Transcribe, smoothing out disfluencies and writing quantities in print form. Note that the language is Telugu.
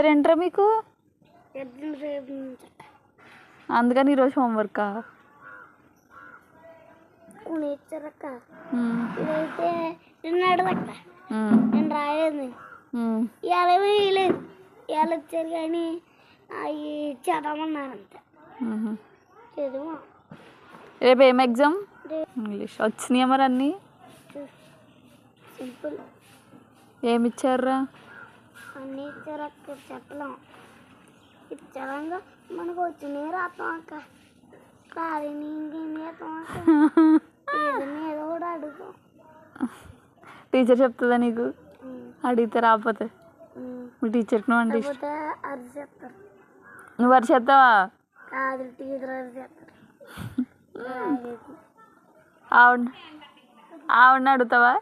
చాప్టర్ ఏంట్రా మీకు? రేపు అందుకని ఈరోజు హోంవర్కా? ఇచ్చారక్క. ఇదైతే నిన్న అడదక్క, నేను రాయలేదు. ఇవాళ వేయలేదు, ఇవాళ వచ్చారు కానీ అవి చదవమన్నారంట. చదువు. రేపు ఏం ఎగ్జామ్? ఇంగ్లీష్. వచ్చినాయా మరి అన్నీ? సింపుల్. ఏమి ఇచ్చారా? అన్నీ ఇచ్చారు అక్క, చెప్పలేం. ఇచ్చారంగా మనకు వచ్చినాయి రాస్తాం అక్క. కాదు ఇంకేం చేస్తాం అక్క, ఏదో కూడా అడుగుతాం. టీచర్ చెప్తుందా నీకు? అడిగితే రాకపోతే మీ టీచర్కి నువ్వు అంటే అరిచేస్తారు. నువ్వు అరిచేస్తావా? కాదు, టీచర్ అరిచేస్తారు. ఆవిడ అడుగుతావా?